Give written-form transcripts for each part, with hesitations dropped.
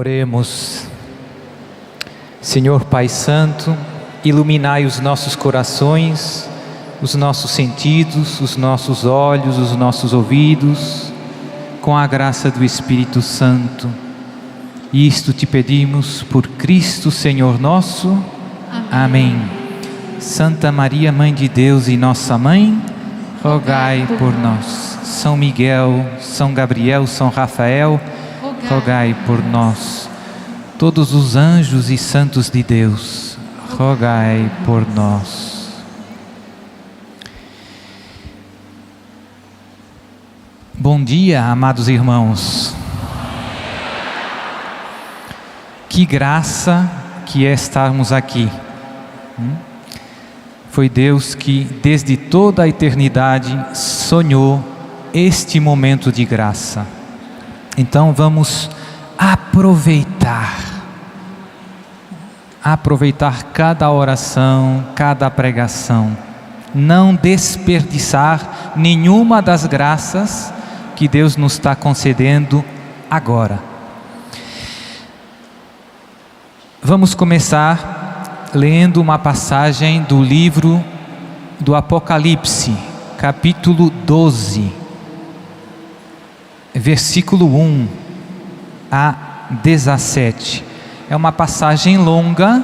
Oremos. Senhor Pai Santo, iluminai os nossos corações, os nossos sentidos, os nossos olhos, os nossos ouvidos, com a graça do Espírito Santo. Isto te pedimos por Cristo Senhor nosso. Amém. Santa Maria, Mãe de Deus e nossa Mãe, rogai por nós. São Miguel, São Gabriel, São Rafael, rogai por nós. Todos os anjos e santos de Deus, rogai por nós. Bom dia, amados irmãos. Que graça que é estarmos aqui. Foi Deus que, desde toda a eternidade, sonhou este momento de graça. Então vamos aproveitar cada oração, cada pregação, não desperdiçar nenhuma das graças que Deus nos está concedendo agora. Vamos começar lendo uma passagem do livro do Apocalipse, capítulo 12. Versículo 1 a 17. É uma passagem longa,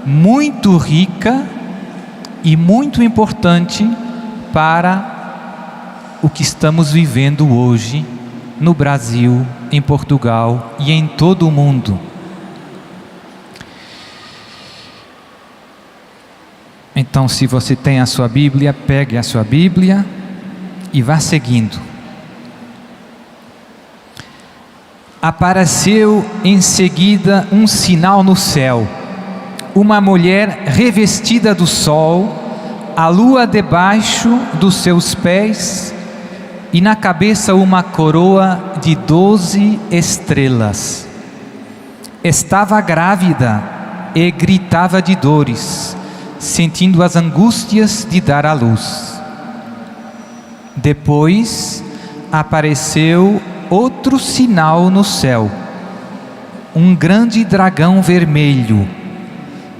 muito rica e muito importante para o que estamos vivendo hoje no Brasil, em Portugal e em todo o mundo. Então, se você tem a sua Bíblia, pegue a sua Bíblia e vá seguindo. Apareceu em seguida um sinal no céu, uma mulher revestida do sol, a lua debaixo dos seus pés e na cabeça uma coroa de 12 estrelas. Estava grávida e gritava de dores, sentindo as angústias de dar à luz. Depois apareceu outro sinal no céu, um grande dragão vermelho,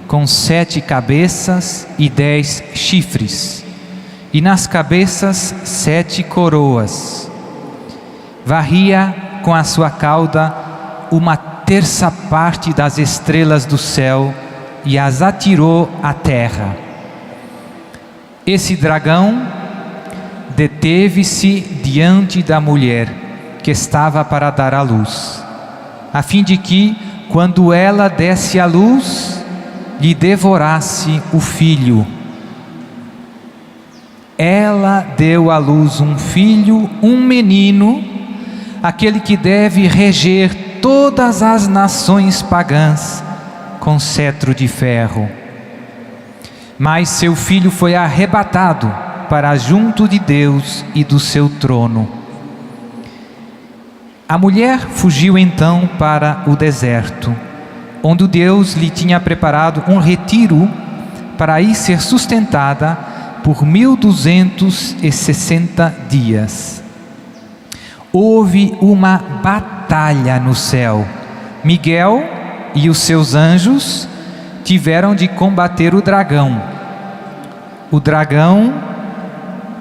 com 7 cabeças e 10 chifres, e nas cabeças 7 coroas. Varria com a sua cauda 1/3 das estrelas do céu e as atirou à terra. Esse dragão deteve-se diante da mulher que estava para dar à luz, a fim de que, quando ela desse à luz, lhe devorasse o filho. Ela deu à luz um filho, um menino, aquele que deve reger todas as nações pagãs com cetro de ferro. Mas seu filho foi arrebatado para junto de Deus e do seu trono. A mulher fugiu então para o deserto, onde Deus lhe tinha preparado um retiro para aí ser sustentada por 1260 dias. Houve uma batalha no céu. Miguel e os seus anjos tiveram de combater o dragão. O dragão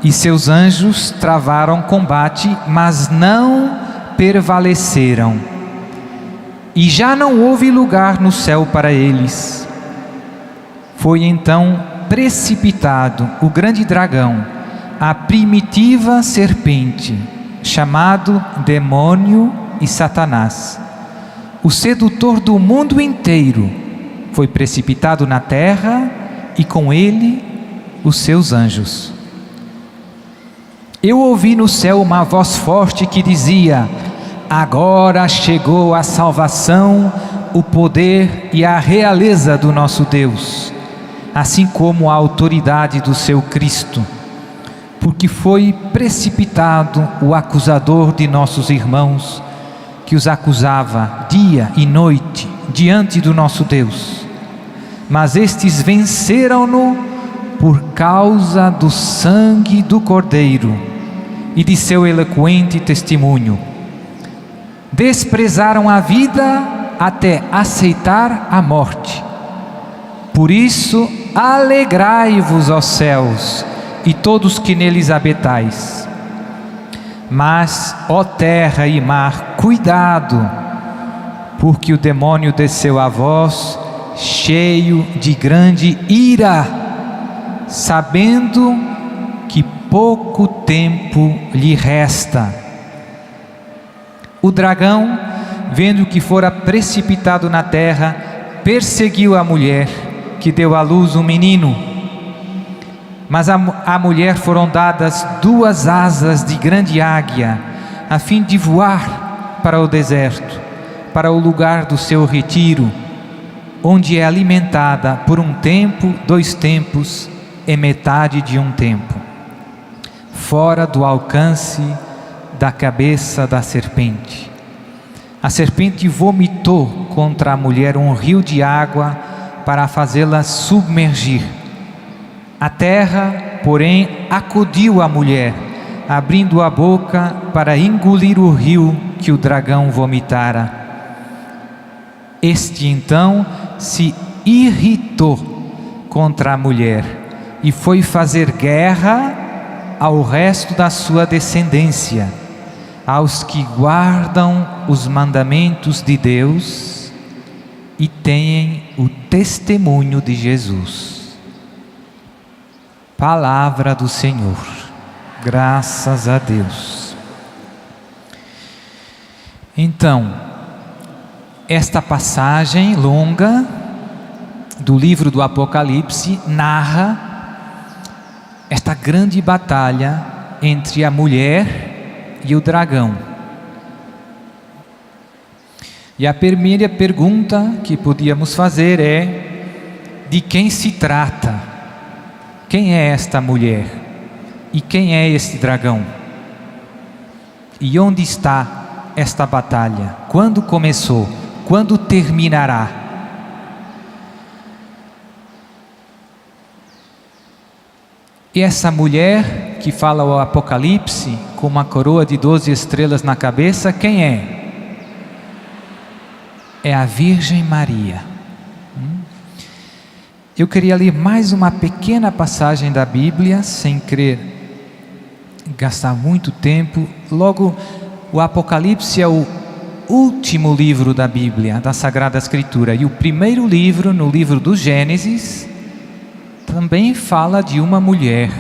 e seus anjos travaram combate, mas não prevaleceram, e já não houve lugar no céu para eles. Foi então precipitado o grande dragão, a primitiva serpente, chamado Demônio e Satanás, o sedutor do mundo inteiro. Foi precipitado na terra e com ele os seus anjos. Eu ouvi no céu uma voz forte que dizia: agora chegou a salvação, o poder e a realeza do nosso Deus, assim como a autoridade do seu Cristo, porque foi precipitado o acusador de nossos irmãos, que os acusava dia e noite diante do nosso Deus. Mas estes venceram-no por causa do sangue do Cordeiro e de seu eloquente testemunho. Desprezaram a vida até aceitar a morte. Por isso, alegrai-vos, ó céus, e todos que neles habitais. Mas, ó terra e mar, cuidado, porque o demônio desceu a vós, cheio de grande ira, sabendo que pouco tempo lhe resta. O dragão, vendo que fora precipitado na terra, perseguiu a mulher, que deu à luz um menino. Mas à mulher foram dadas 2 asas de grande águia, a fim de voar para o deserto, para o lugar do seu retiro, onde é alimentada por 1 tempo, 2 tempos e metade de 1 tempo, fora do alcance da cabeça da serpente. A serpente vomitou contra a mulher um rio de água para fazê-la submergir. A terra, porém, acudiu a mulher, abrindo a boca para engolir o rio que o dragão vomitara. Este então se irritou contra a mulher e foi fazer guerra ao resto da sua descendência, aos que guardam os mandamentos de Deus e têm o testemunho de Jesus. Palavra do Senhor. Graças a Deus. Então, esta passagem longa do livro do Apocalipse narra esta grande batalha entre a mulher e o dragão. E a primeira pergunta que podíamos fazer é: de quem se trata? Quem é esta mulher? E quem é este dragão? E onde está esta batalha? Quando começou? Quando terminará? E essa mulher que fala o Apocalipse com uma coroa de 12 estrelas na cabeça, quem é? É a Virgem Maria. Eu queria ler mais uma pequena passagem da Bíblia, sem querer gastar muito tempo. Logo, o Apocalipse é o último livro da Bíblia, da Sagrada Escritura. E o primeiro livro, no livro do Gênesis, também fala de uma mulher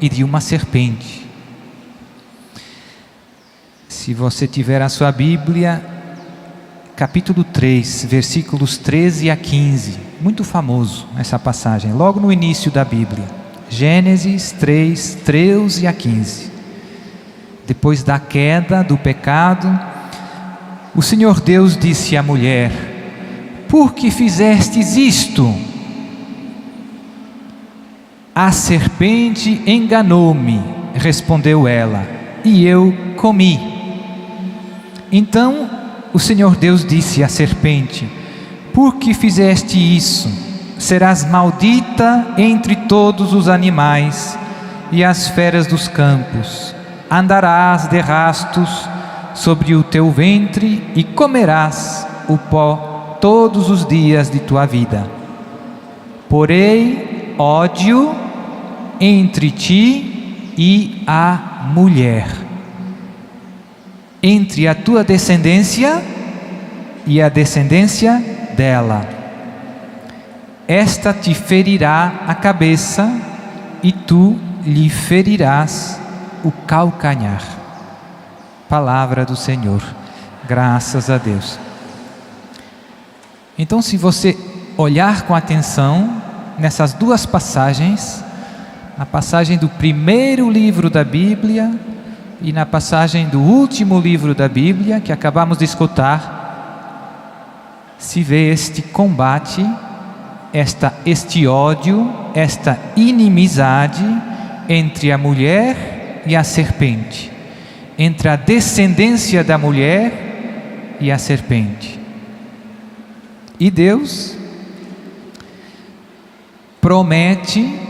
e de uma serpente. Se você tiver a sua Bíblia, capítulo 3, versículos 13 a 15, muito famoso essa passagem, logo no início da Bíblia. Gênesis 3, 13 a 15. Depois da queda, do pecado, o Senhor Deus disse à mulher: por que fizestes isto? A serpente enganou-me, respondeu ela, e eu comi. Então o Senhor Deus disse à serpente: por que fizeste isso? Serás maldita entre todos os animais e as feras dos campos. Andarás de rastos sobre o teu ventre e comerás o pó todos os dias de tua vida. Porém, ódio entre ti e a mulher, entre a tua descendência e a descendência dela. Esta te ferirá a cabeça e tu lhe ferirás o calcanhar. Palavra do Senhor. Graças a Deus. Então, se você olhar com atenção nessas duas passagens, a passagem do primeiro livro da Bíblia e na passagem do último livro da Bíblia que acabamos de escutar, se vê este combate, este ódio, esta inimizade entre a mulher e a serpente, entre a descendência da mulher e a serpente. E Deus promete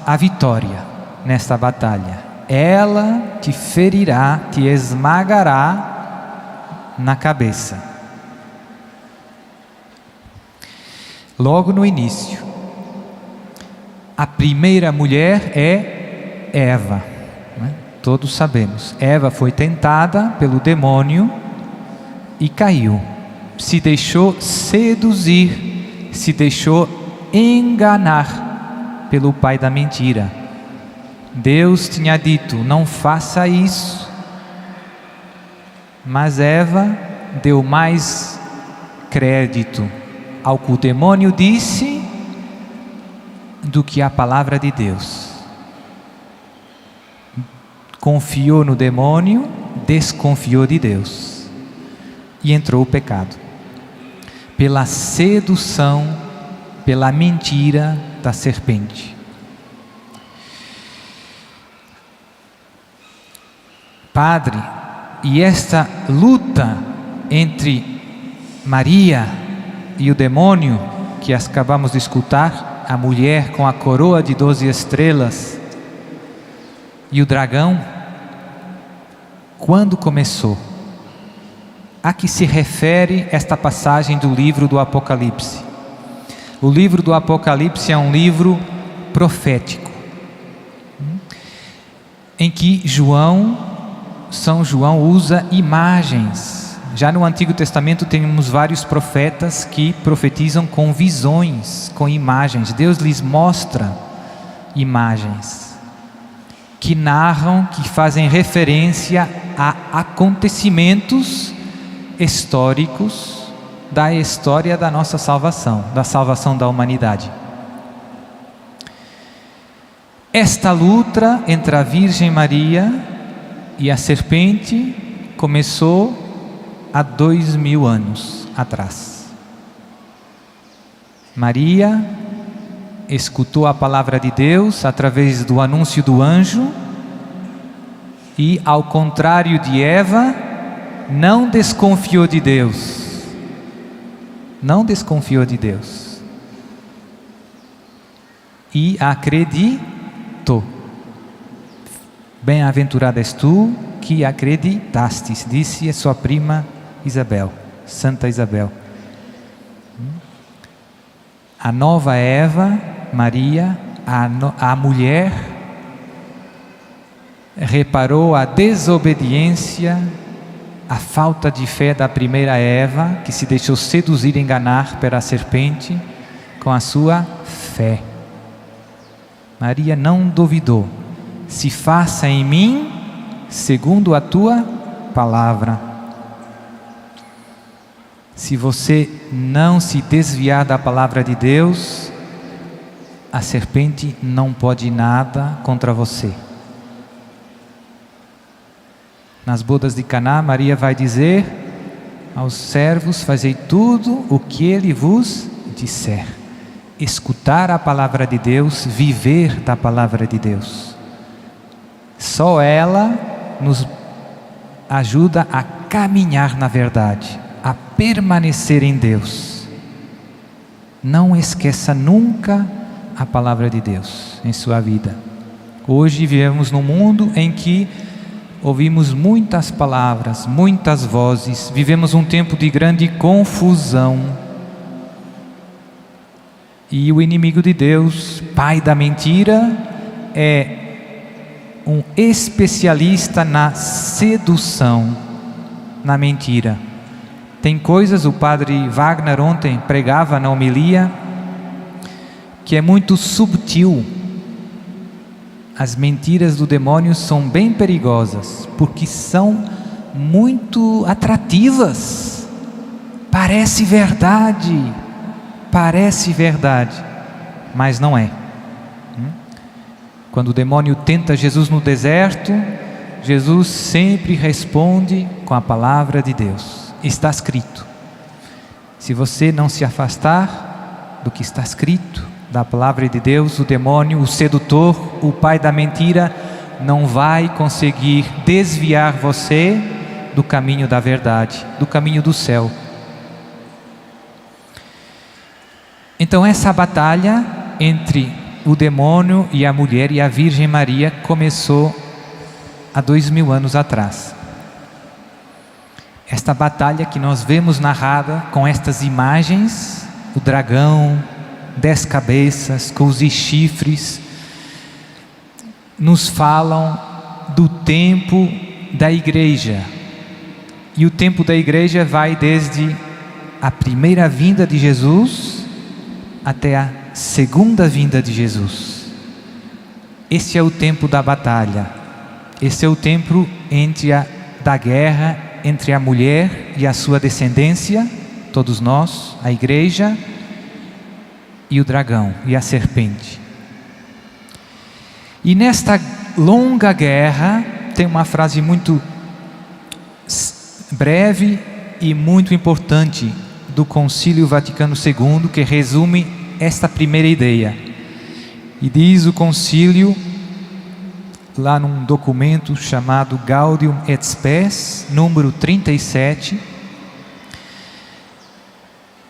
a vitória nesta batalha. Ela te ferirá, te esmagará na cabeça. logo no início. A primeira mulher é Eva, né? Todos sabemos. Eva foi tentada pelo demônio e caiu. Se deixou seduzir, se deixou enganar pelo pai da mentira. Deus tinha dito: não faça isso. Mas Eva deu mais crédito ao que o demônio disse do que a palavra de Deus. Confiou no demônio, desconfiou de Deus e entrou o pecado. Pela sedução, pela mentira da serpente. Padre, e esta luta entre Maria e o demônio, que acabamos de escutar, a mulher com a coroa de 12 estrelas e o dragão, quando começou? A que se refere esta passagem do livro do Apocalipse? O livro do Apocalipse é um livro profético, em que São João usa imagens. Já no Antigo Testamento temos vários profetas que profetizam com visões, com imagens. Deus lhes mostra imagens que narram, que fazem referência a acontecimentos históricos da história da nossa salvação, da salvação da humanidade. Esta luta entre a Virgem Maria e a serpente começou há 2000 anos atrás. Maria escutou a palavra de Deus através do anúncio do anjo e, ao contrário de Eva, não desconfiou de Deus. Não desconfiou de Deus. E acreditou. Bem-aventurada és tu que acreditastes, disse a sua prima Isabel, Santa Isabel. A nova Eva, Maria, a mulher, reparou a desobediência, a falta de fé da primeira Eva, que se deixou seduzir e enganar pela serpente com a sua fé. Maria não duvidou. Se faça em mim segundo a tua palavra. Se você não se desviar da palavra de Deus, a serpente não pode nada contra você. Nas bodas de Caná, Maria vai dizer aos servos: fazei tudo o que ele vos disser. Escutar a palavra de Deus, viver da palavra de Deus. Só ela nos ajuda a caminhar na verdade, a permanecer em Deus. Não esqueça nunca a palavra de Deus em sua vida. Hoje vivemos num mundo em que ouvimos muitas palavras, muitas vozes, vivemos um tempo de grande confusão. E o inimigo de Deus, pai da mentira, é um especialista na sedução, na mentira. Tem coisas, o padre Wagner ontem pregava na homilia, que é muito subtil. As mentiras do demônio são bem perigosas, porque são muito atrativas. Parece verdade, mas não é. Quando o demônio tenta Jesus no deserto, Jesus sempre responde com a palavra de Deus. Está escrito. Se você não se afastar do que está escrito, da palavra de Deus, o demônio, o sedutor, o pai da mentira, não vai conseguir desviar você do caminho da verdade, do caminho do céu. Então essa batalha entre o demônio e a mulher e a Virgem Maria começou há 2000 anos atrás. Esta batalha que nós vemos narrada com estas imagens o dragão, 10 cabeças, com os chifres, nos falam do tempo da igreja. E o tempo da igreja vai desde a primeira vinda de Jesus até a segunda vinda de Jesus. Esse é o tempo da batalha. Esse é o tempo da guerra entre a mulher e a sua descendência, todos nós, a igreja, e o dragão e a serpente. E nesta longa guerra, tem uma frase muito breve e muito importante do Concílio Vaticano II, que resume esta primeira ideia. E diz o concílio, lá num documento chamado Gaudium et Spes, número 37,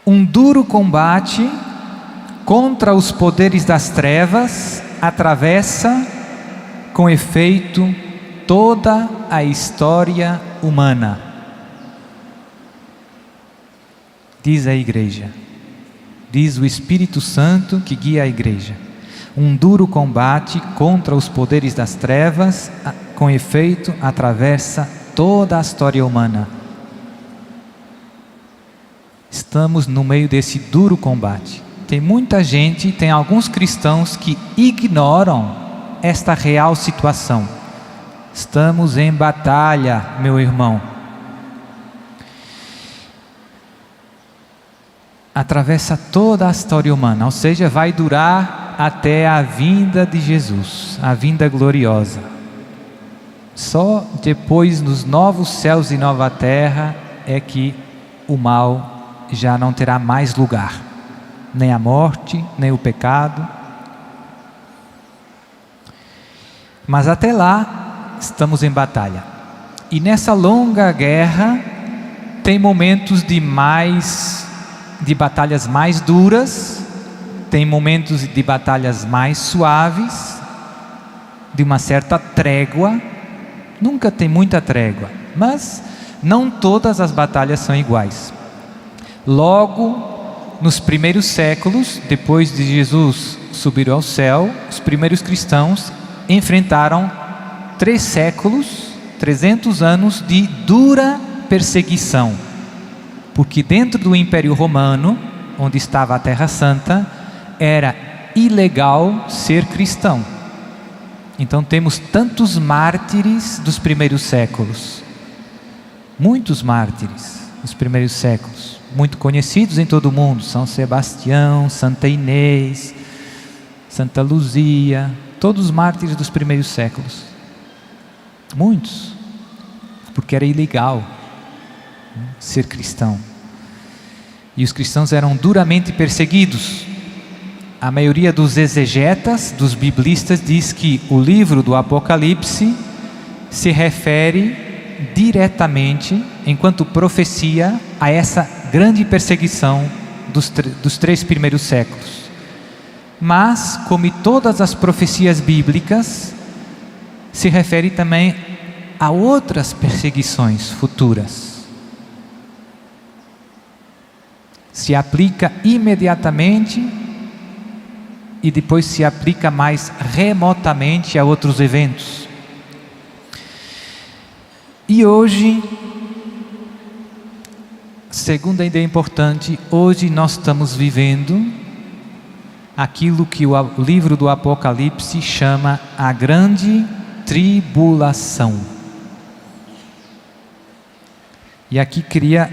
um duro combate contra os poderes das trevas atravessa, com efeito, toda a história humana. Diz a igreja, diz o Espírito Santo que guia a igreja. Um duro combate contra os poderes das trevas, com efeito, atravessa toda a história humana. Estamos no meio desse duro combate. Tem muita gente, tem alguns cristãos que ignoram esta real situação. Estamos em batalha, meu irmão. Atravessa toda a história humana, ou seja, vai durar até a vinda de Jesus, a vinda gloriosa. Só depois, nos novos céus e nova terra, é que o mal já não terá mais lugar, nem a morte, nem o pecado. Mas até lá, estamos em batalha. E nessa longa guerra, tem momentos de batalhas mais duras, tem momentos de batalhas mais suaves, de uma certa trégua. Nunca tem muita trégua, mas não todas as batalhas são iguais. Logo, nos primeiros séculos, depois de Jesus subir ao céu, os primeiros cristãos enfrentaram 3 séculos, 300 anos de dura perseguição. Porque dentro do Império Romano, onde estava a Terra Santa, era ilegal ser cristão. Então temos tantos mártires dos primeiros séculos. Muitos mártires dos primeiros séculos. Muito conhecidos em todo o mundo. São Sebastião, Santa Inês, Santa Luzia. Todos os mártires dos primeiros séculos. Muitos. Porque era ilegal ser cristão. E os cristãos eram duramente perseguidos. A maioria dos exegetas, dos biblistas, diz que o livro do Apocalipse se refere diretamente, enquanto profecia, a essa grande perseguição dos 3 primeiros séculos. Mas, como todas as profecias bíblicas, se refere também a outras perseguições futuras. Se aplica imediatamente e depois se aplica mais remotamente a outros eventos. E hoje, segunda ideia importante, hoje nós estamos vivendo aquilo que o livro do Apocalipse chama a grande tribulação. E aqui queria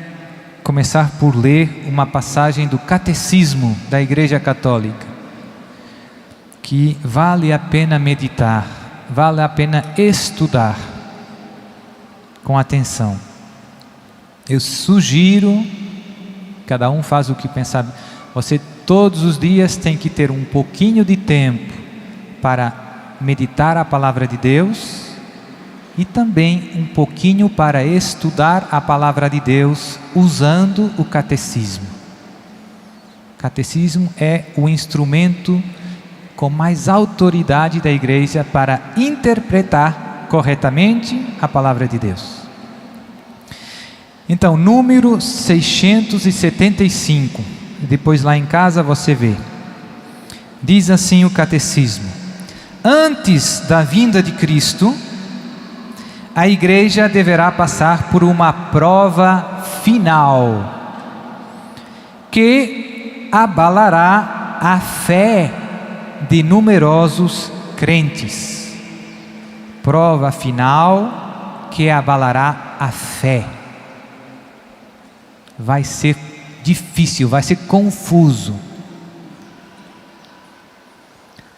começar por ler uma passagem do Catecismo da Igreja Católica, que vale a pena meditar, vale a pena estudar com atenção. Eu sugiro, cada um faz o que pensar, você todos os dias tem que ter um pouquinho de tempo para meditar a palavra de Deus e também um pouquinho para estudar a palavra de Deus usando o catecismo. O catecismo é o instrumento com mais autoridade da igreja para interpretar corretamente a palavra de Deus. Então, número 675, depois lá em casa você vê. Diz assim o catecismo: antes da vinda de Cristo, a igreja deverá passar por uma prova final, que abalará a fé de numerosos crentes. Prova final que abalará a fé. Vai ser difícil, vai ser confuso.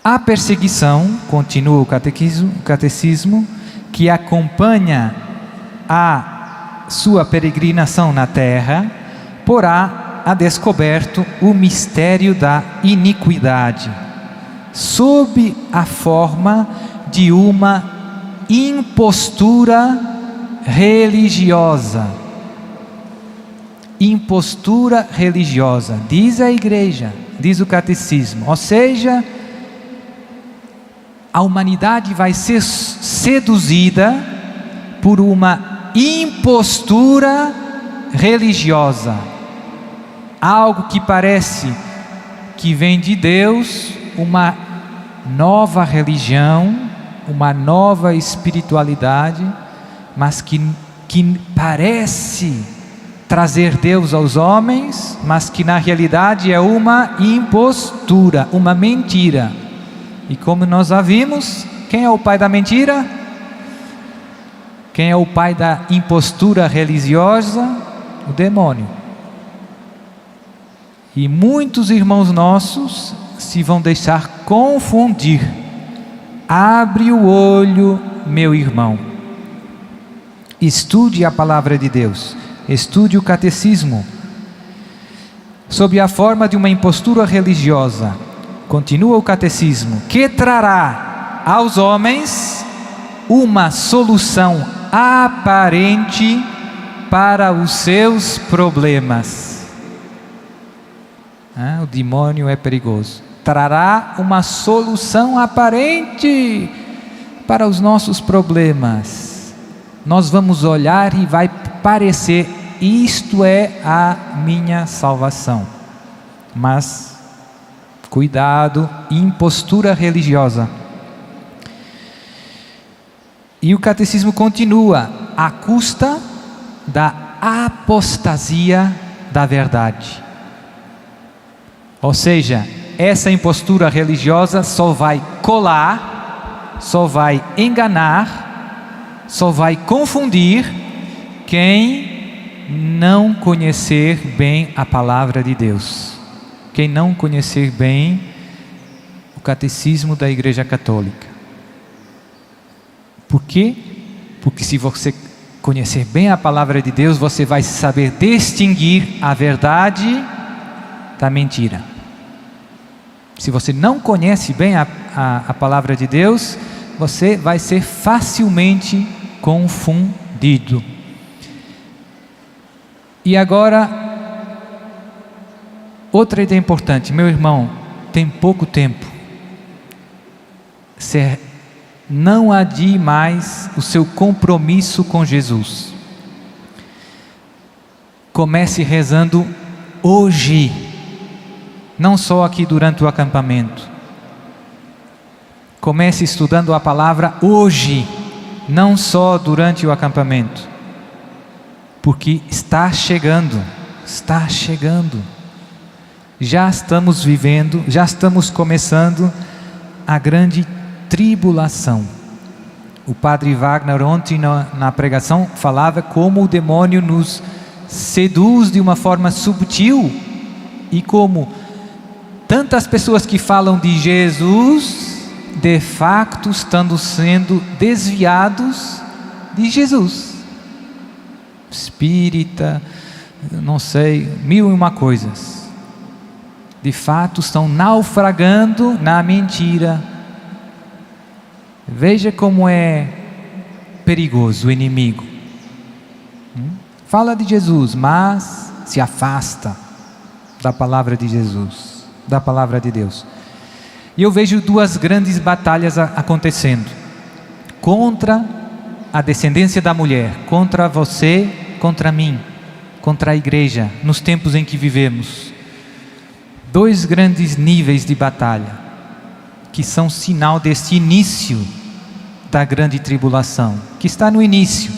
A perseguição, continua o catecismo, que acompanha a sua peregrinação na terra, porá a descoberto o mistério da iniquidade, sob a forma de uma impostura religiosa. Impostura religiosa, diz a igreja, diz o catecismo, ou seja, a humanidade vai ser seduzida por uma impostura religiosa, algo que parece que vem de Deus, uma nova religião, uma nova espiritualidade, mas que parece trazer Deus aos homens, mas que na realidade é uma impostura, uma mentira. E como nós já vimos, quem é o pai da mentira? Quem é o pai da impostura religiosa? O demônio. E muitos irmãos nossos se vão deixar confundir. Abre o olho, meu irmão. Estude a palavra de Deus. Estude o catecismo. Sob a forma de uma impostura religiosa, continua o catecismo, que trará aos homens uma solução aparente para os seus problemas. O demônio é perigoso. Trará uma solução aparente para os nossos problemas. Nós vamos olhar e vai parecer: isto é a minha salvação. Mas cuidado, impostura religiosa. E o catecismo continua: à custa da apostasia da verdade. Ou seja, essa impostura religiosa só vai colar, só vai enganar, só vai confundir quem não conhecer bem a palavra de Deus. Quem não conhecer bem o catecismo da Igreja Católica. Por quê? Porque se você conhecer bem a palavra de Deus, você vai saber distinguir a verdade da mentira. Se você não conhece bem a palavra de Deus, você vai ser facilmente confundido. E agora, outra ideia importante, meu irmão, tem pouco tempo. Não adie mais o seu compromisso com Jesus. Comece rezando hoje, não só aqui durante o acampamento. Comece estudando a palavra hoje, não só durante o acampamento. Porque está chegando. Já estamos vivendo, já estamos começando a grande tribulação. O padre Wagner ontem na pregação falava como o demônio nos seduz de uma forma subtil e como tantas pessoas que falam de Jesus, de fato estão sendo desviados de Jesus. Espírita, não sei, 1001 coisas. De fato estão naufragando na mentira. Veja como é perigoso o inimigo. Fala de Jesus, mas se afasta da palavra de Jesus, da palavra de Deus. E eu vejo duas grandes batalhas acontecendo. Contra a descendência da mulher, contra você, contra mim, contra a igreja, nos tempos em que vivemos. dois grandes níveis de batalha, que são sinal desse início da grande tribulação, que está no início,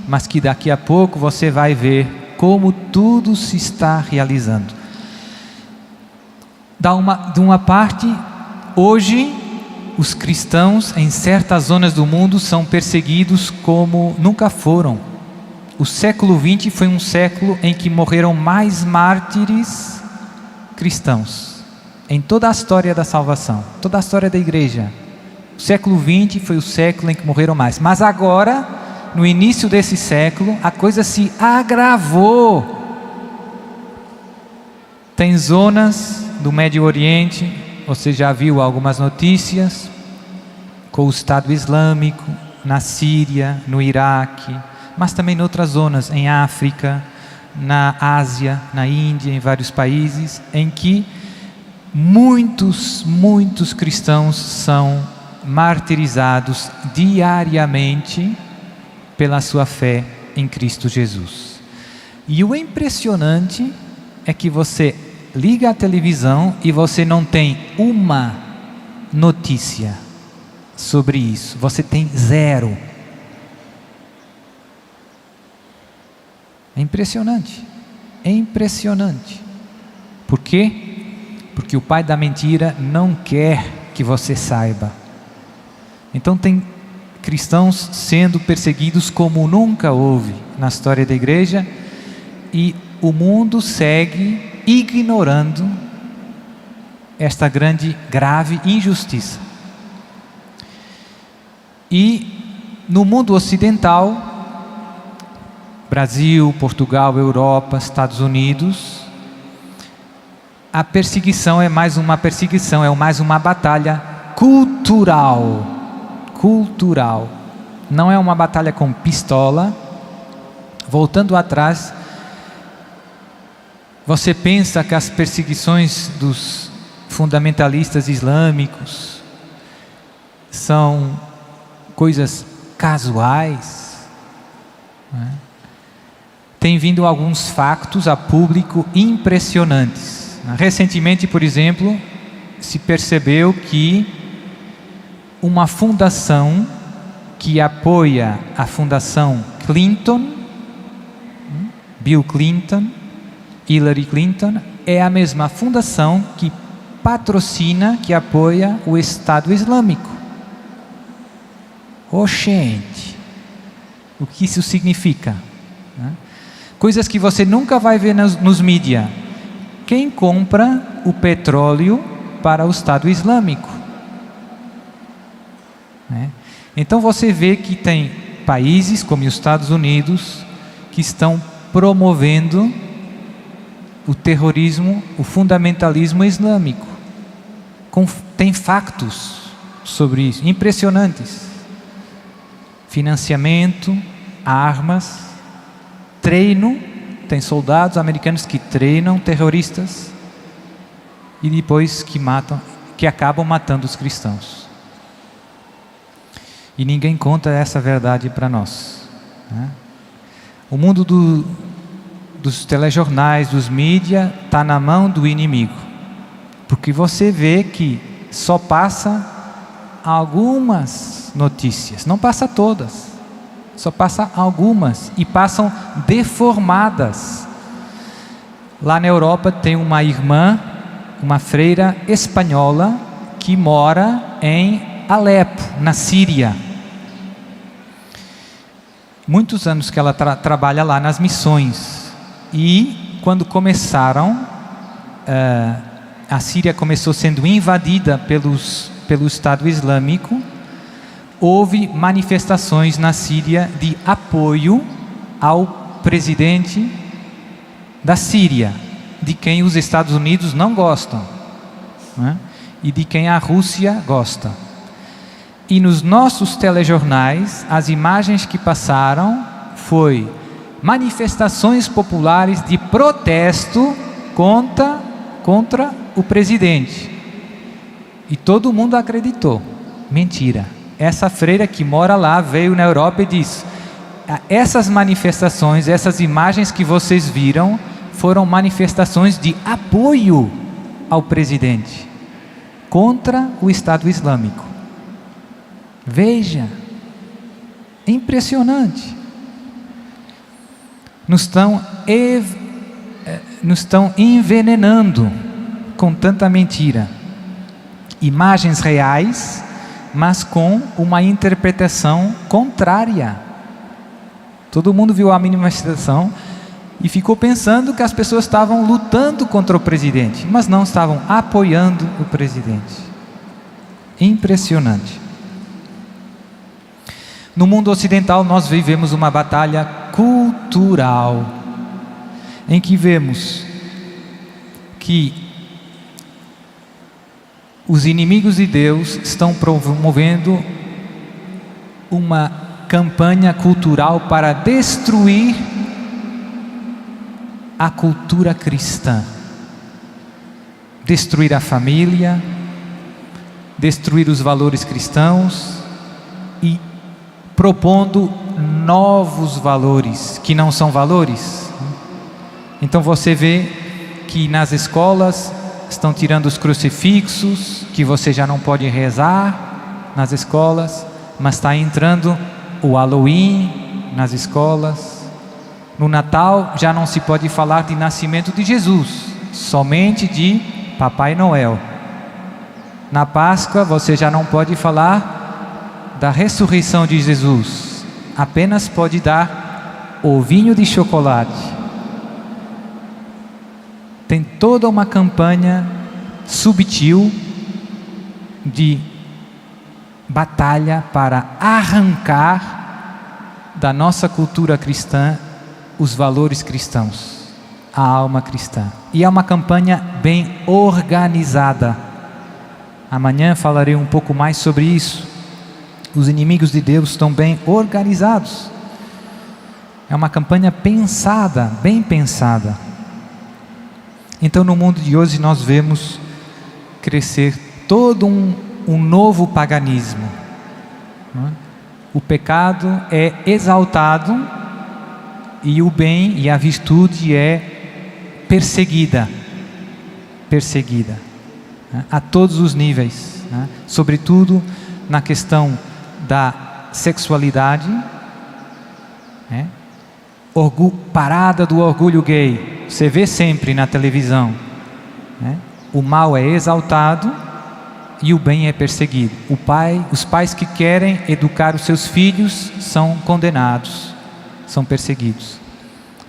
mas que daqui a pouco você vai ver como tudo se está realizando. De uma parte, hoje, os cristãos em certas zonas do mundo são perseguidos como nunca foram. O século XX foi um século em que morreram mais mártires cristãos em toda a história da salvação, toda a história da igreja. O século XX foi o século em que morreram mais. Mas agora, no início desse século, a coisa se agravou. Tem zonas do Médio Oriente, você já viu algumas notícias, com o Estado Islâmico, na Síria, no Iraque, mas também em outras zonas, em África, na Ásia, na Índia, em vários países, em que muitos cristãos são martirizados diariamente pela sua fé em Cristo Jesus. E o impressionante é que você liga a televisão e você não tem uma notícia sobre isso. Você tem zero. É impressionante. É impressionante. Por quê? Porque o pai da mentira não quer que você saiba. Então tem cristãos sendo perseguidos como nunca houve na história da igreja, e o mundo segue ignorando esta grave injustiça. E no mundo ocidental, Brasil, Portugal, Europa, Estados Unidos, a perseguição é mais uma perseguição, é mais uma batalha cultural. Não é uma batalha com pistola. Voltando atrás, você pensa que as perseguições dos fundamentalistas islâmicos são coisas casuais, né? Tem vindo alguns factos a público impressionantes. Recentemente, por exemplo, se percebeu que uma fundação que apoia a fundação Clinton, Bill Clinton, Hillary Clinton, é a mesma fundação que patrocina, que apoia o Estado Islâmico. Gente, o que isso significa? Coisas que você nunca vai ver nos mídias. Quem compra o petróleo para o Estado Islâmico? Então você vê que tem países como os Estados Unidos que estão promovendo o terrorismo, o fundamentalismo islâmico. Tem factos sobre isso, impressionantes. Financiamento, armas, treino, tem soldados americanos que treinam terroristas e depois que acabam matando os cristãos. E ninguém conta essa verdade para nós, né? O mundo dos telejornais, dos mídias, está na mão do inimigo, porque você vê que só passa algumas notícias, não passa todas, só passa algumas, e passam deformadas. Lá na Europa tem uma irmã, uma freira espanhola, que mora em Alepo, na Síria. Muitos anos que ela trabalha lá nas missões. E quando começaram, a Síria começou sendo invadida pelo Estado Islâmico, houve manifestações na Síria de apoio ao presidente da Síria, de quem os Estados Unidos não gostam, né? E de quem a Rússia gosta. E nos nossos telejornais, as imagens que passaram foi manifestações populares de protesto contra o presidente. E todo mundo acreditou. Mentira. Essa freira que mora lá veio na Europa e disse: essas manifestações, essas imagens que vocês viram, foram manifestações de apoio ao presidente contra o Estado Islâmico. Veja, é impressionante. Nos estão envenenando com tanta mentira. Imagens reais, mas com uma interpretação contrária. Todo mundo viu a manifestação e ficou pensando que as pessoas estavam lutando contra o presidente, mas não, estavam apoiando o presidente. Impressionante. No mundo ocidental nós vivemos uma batalha cultural, em que vemos que os inimigos de Deus estão promovendo uma campanha cultural para destruir a cultura cristã, destruir a família, destruir os valores cristãos e propondo novos valores que não são valores. Então você vê que nas escolas estão tirando os crucifixos, que você já não pode rezar nas escolas, mas está entrando o Halloween nas escolas. No Natal já não se pode falar de nascimento de Jesus, somente de Papai Noel. Na Páscoa você já não pode falar da ressurreição de Jesus, apenas pode dar ovinho de chocolate. Tem toda uma campanha subtil de batalha para arrancar da nossa cultura cristã os valores cristãos, a alma cristã. E é uma campanha bem organizada. Amanhã falarei um pouco mais sobre isso. Os inimigos de Deus estão bem organizados. É uma campanha pensada, bem pensada. Então no mundo de hoje nós vemos crescer todo um novo paganismo. O pecado é exaltado e o bem e a virtude é perseguida a todos os níveis, sobretudo na questão da sexualidade, parada do orgulho gay. Você vê sempre na televisão, o mal é exaltado e o bem é perseguido. Os pais que querem educar os seus filhos são condenados, são perseguidos.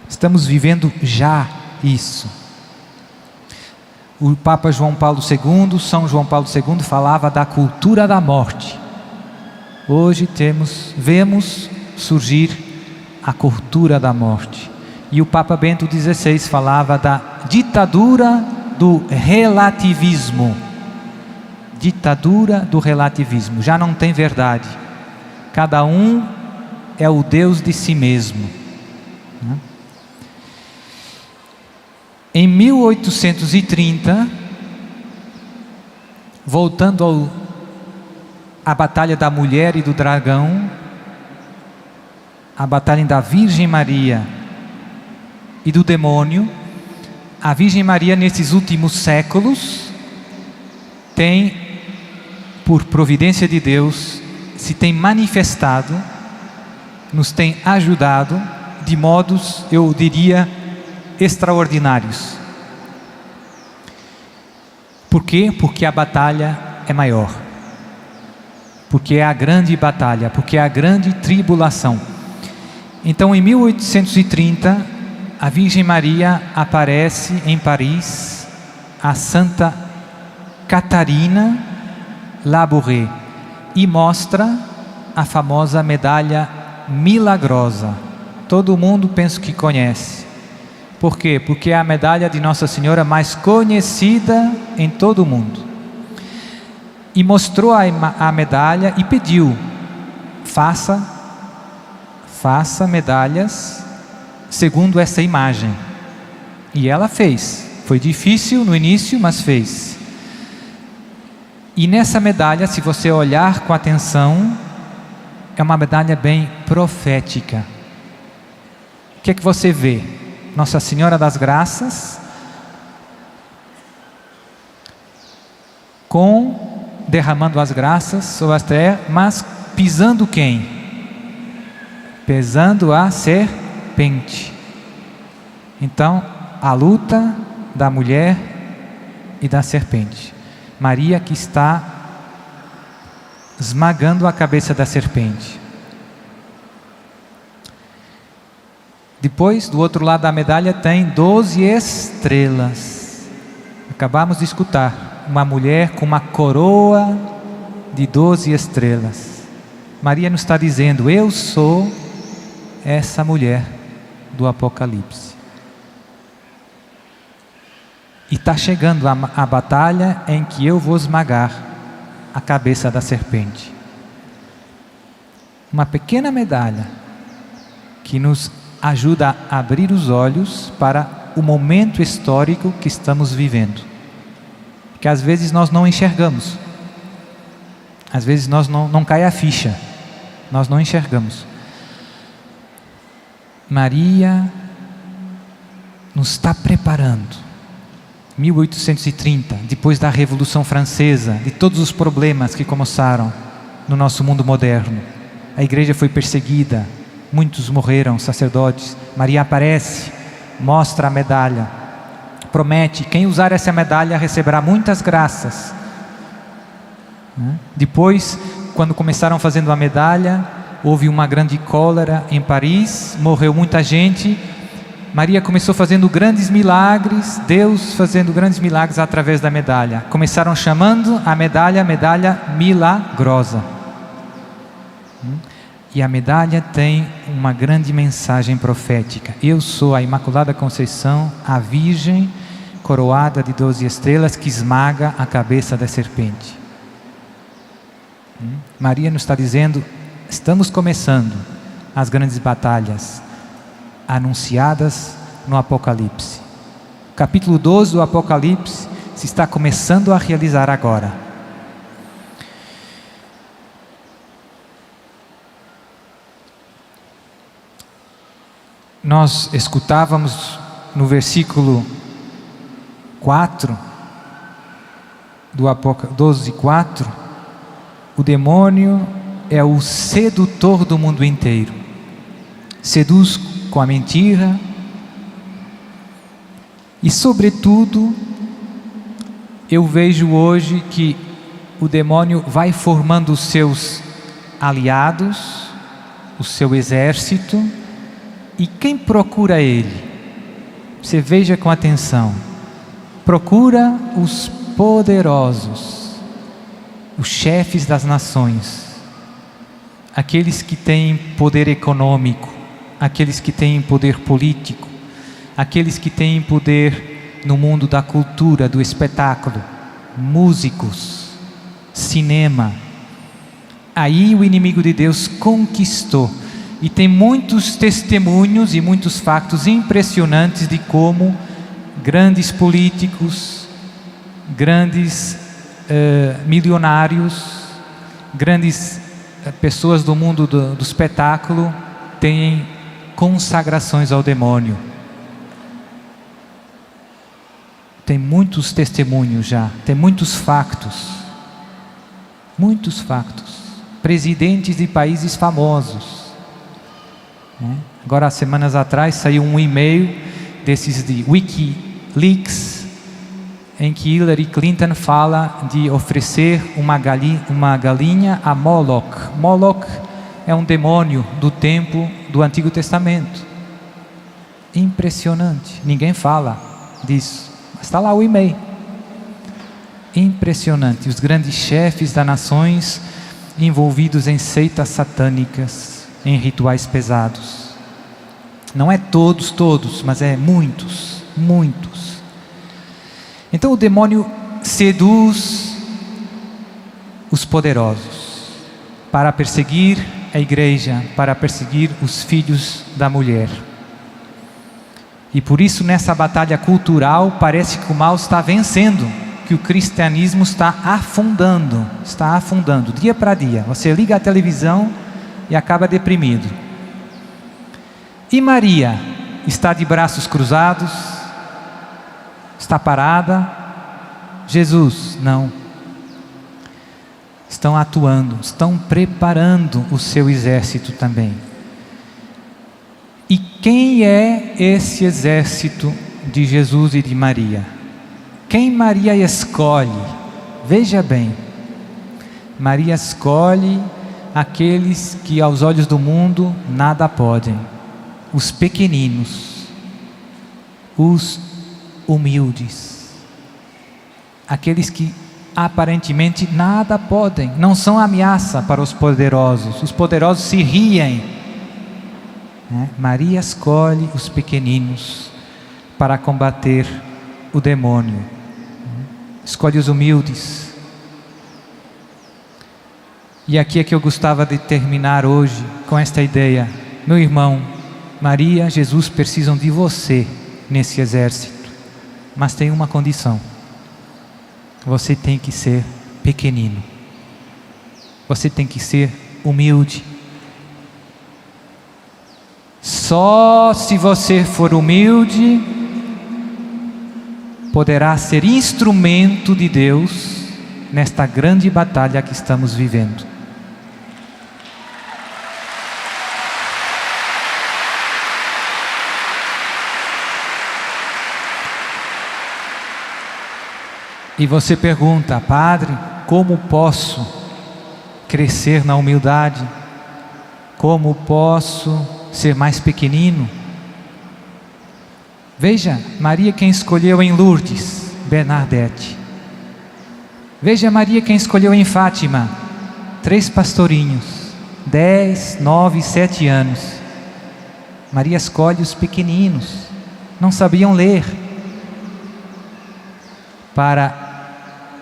Estamos vivendo já isso. O Papa João Paulo II, São João Paulo II, falava da cultura da morte. Hoje vemos surgir a cultura da morte. E o Papa Bento XVI falava da ditadura do relativismo. Ditadura do relativismo. Já não tem verdade. Cada um é o Deus de si mesmo. Em 1830, voltando à batalha da mulher e do dragão, a batalha da Virgem Maria e do demônio, a Virgem Maria nesses últimos séculos tem, por providência de Deus, se tem manifestado, nos tem ajudado de modos, eu diria, extraordinários. Por quê? Porque a batalha é maior, porque é a grande batalha, porque é a grande tribulação. Então em 1830 a Virgem Maria aparece em Paris, a Santa Catarina Labouré, e mostra a famosa medalha milagrosa. Todo mundo penso que conhece. Por quê? Porque é a medalha de Nossa Senhora mais conhecida em todo o mundo. E mostrou a medalha e pediu: faça medalhas segundo essa imagem. E ela fez. Foi difícil no início, mas fez. E nessa medalha, se você olhar com atenção, é uma medalha bem profética. O que é que você vê? Nossa Senhora das Graças, derramando as graças sobre a terra, mas pisando quem? Pisando a serpente. Então, a luta da mulher e da serpente. Maria que está esmagando a cabeça da serpente. Depois, do outro lado da medalha, tem 12 estrelas. Acabamos de escutar. Uma mulher com uma coroa de 12 estrelas. Maria nos está dizendo: eu sou essa mulher do Apocalipse. E está chegando a batalha em que eu vou esmagar a cabeça da serpente. Uma pequena medalha que nos ajuda a abrir os olhos para o momento histórico que estamos vivendo. Que às vezes nós não enxergamos. Às vezes nós não cai a ficha. Nós não enxergamos. Maria nos está preparando. 1830, depois da Revolução Francesa, de todos os problemas que começaram no nosso mundo moderno. A igreja foi perseguida, muitos morreram, sacerdotes. Maria aparece, mostra a medalha, promete: quem usar essa medalha receberá muitas graças. Depois, quando começaram fazendo a medalha, houve uma grande cólera em Paris, morreu muita gente. Maria começou fazendo grandes milagres, Deus fazendo grandes milagres através da medalha. Começaram chamando a medalha milagrosa. E a medalha tem uma grande mensagem profética. Eu sou a Imaculada Conceição, a Virgem coroada de 12 estrelas que esmaga a cabeça da serpente. Maria nos está dizendo: estamos começando as grandes batalhas anunciadas no Apocalipse. O capítulo 12 do Apocalipse se está começando a realizar agora. Nós escutávamos no versículo 4 do Apocalipse 12:4, o demônio é o sedutor do mundo inteiro. Seduz com a mentira e, sobretudo, eu vejo hoje que o demônio vai formando os seus aliados, o seu exército, e quem procura ele? Você veja com atenção: procura os poderosos, os chefes das nações, aqueles que têm poder econômico, aqueles que têm poder político, aqueles que têm poder no mundo da cultura, do espetáculo, músicos, cinema. Aí o inimigo de Deus conquistou. E tem muitos testemunhos e muitos fatos impressionantes de como grandes políticos, grandes milionários, grandes pessoas do mundo do espetáculo têm consagrações ao demônio. Tem muitos testemunhos já, tem muitos factos. Muitos factos. Presidentes de países famosos. Agora, semanas atrás, saiu um e-mail desses de Wikileaks, em que Hillary Clinton fala de oferecer uma galinha a Moloch. Moloch é um demônio do tempo do Antigo Testamento. Impressionante. Ninguém fala disso, mas está lá o e-mail. Impressionante. Os grandes chefes das nações envolvidos em seitas satânicas, em rituais pesados. Não é todos, mas é muitos. Então o demônio seduz os poderosos para perseguir a igreja, para perseguir os filhos da mulher. E por isso, nessa batalha cultural, parece que o mal está vencendo, que o cristianismo está afundando dia para dia. Você liga a televisão e acaba deprimido. E Maria está de braços cruzados, está parada. Jesus, não. estão atuando, estão preparando o seu exército também. E quem é esse exército de Jesus e de Maria? Quem Maria escolhe? Veja bem, Maria escolhe aqueles que aos olhos do mundo nada podem, os pequeninos, os humildes, aqueles que aparentemente nada podem, não são ameaça para os poderosos se riem. Maria escolhe os pequeninos para combater o demônio, escolhe os humildes. E aqui é que eu gostava de terminar hoje com esta ideia. Meu irmão, Maria, Jesus precisam de você nesse exército, mas tem uma condição: você tem que ser pequenino, você tem que ser humilde. Só se você for humilde, poderá ser instrumento de Deus nesta grande batalha que estamos vivendo. E você pergunta: Padre, como posso crescer na humildade? Como posso ser mais pequenino? Veja, Maria quem escolheu em Lourdes, Bernadette. Veja Maria quem escolheu em Fátima, 3 pastorinhos, 10, 9, 7 anos. Maria escolhe os pequeninos, não sabiam ler. Para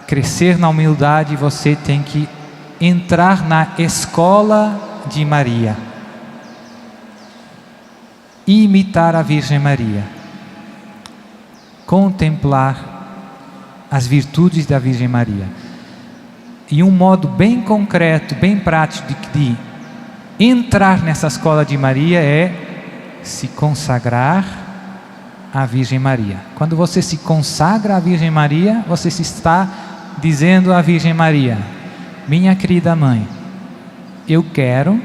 crescer na humildade, você tem que entrar na escola de Maria, imitar a Virgem Maria, contemplar as virtudes da Virgem Maria. E um modo bem concreto, bem prático de entrar nessa escola de Maria é se consagrar à Virgem Maria. Quando você se consagra à Virgem Maria, você se está dizendo à Virgem Maria: minha querida mãe, eu quero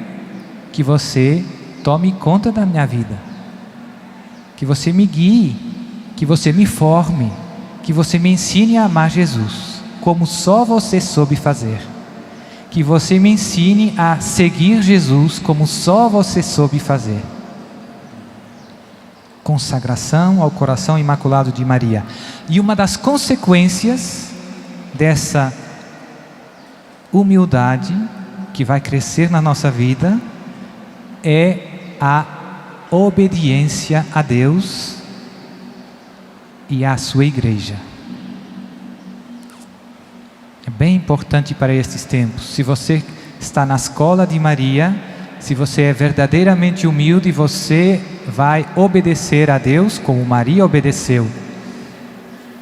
que você tome conta da minha vida, que você me guie, que você me forme, que você me ensine a amar Jesus, como só você soube fazer, que você me ensine a seguir Jesus, como só você soube fazer. Consagração ao coração imaculado de Maria. E uma das consequências dessa humildade que vai crescer na nossa vida é a obediência a Deus e à sua igreja. É bem importante para estes tempos. Se você está na escola de Maria, se você é verdadeiramente humilde, você vai obedecer a Deus como Maria obedeceu,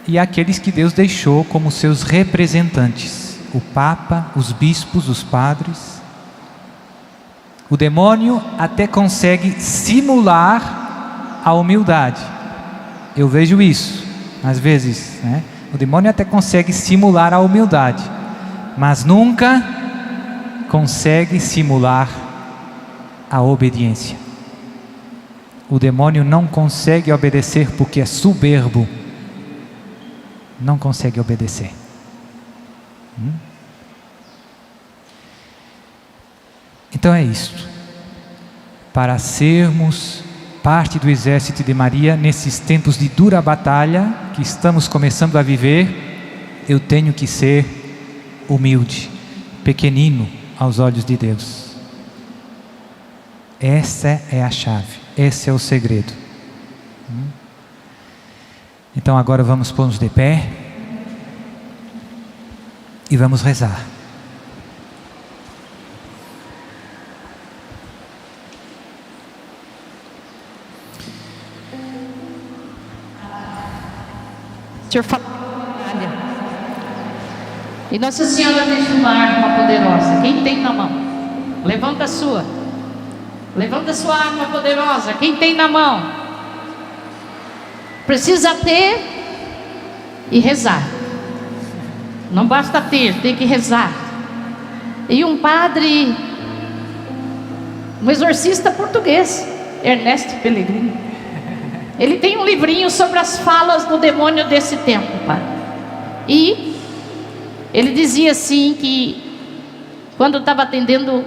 e aqueles que Deus deixou como seus representantes, o Papa, os bispos, os padres. O demônio até consegue simular a humildade. Eu vejo isso às vezes, né? O demônio até consegue simular a humildade, mas nunca consegue simular a obediência. O demônio não consegue obedecer porque é soberbo. Não consegue obedecer. Então é isto. Para sermos parte do exército de Maria nesses tempos de dura batalha que estamos começando a viver, eu tenho que ser humilde, pequenino aos olhos de Deus. Essa é a chave, esse é o segredo. Então agora vamos pôr-nos de pé e vamos rezar. Senhor, fala. E Nossa Senhora deixa uma arma poderosa. Quem tem na mão? Levanta a sua. Levanta a sua arma poderosa. Quem tem na mão? Precisa ter e rezar. Não basta ter, tem que rezar. E um padre, um exorcista português, Ernesto Pellegrini, ele tem um livrinho sobre as falas do demônio desse tempo, padre. E ele dizia assim que quando estava atendendo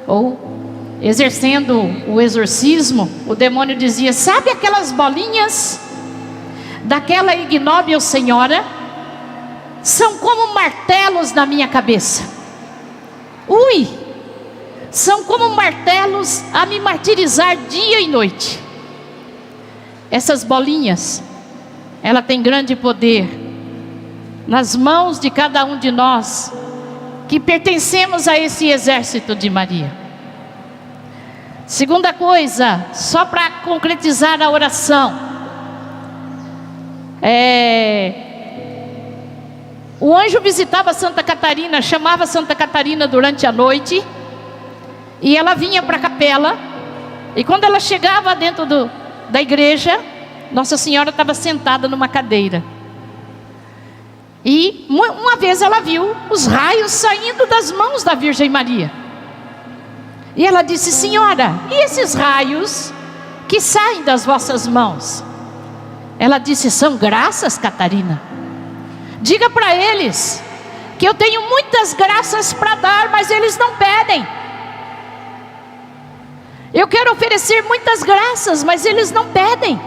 ou exercendo o exorcismo, o demônio dizia: sabe aquelas bolinhas daquela ignóbil senhora? São como martelos na minha cabeça. Ui! São como martelos a me martirizar dia e noite. Essas bolinhas, ela tem grande poder nas mãos de cada um de nós que pertencemos a esse exército de Maria. Segunda coisa, só para concretizar a oração, o anjo visitava Santa Catarina, chamava Santa Catarina durante a noite, e ela vinha para a capela, e quando ela chegava dentro da igreja, Nossa Senhora estava sentada numa cadeira. E uma vez ela viu os raios saindo das mãos da Virgem Maria. E ela disse: Senhora, e esses raios que saem das vossas mãos? Ela disse: são graças, Catarina. Diga para eles que eu tenho muitas graças para dar, mas eles não pedem. Eu quero oferecer muitas graças, mas eles não pedem.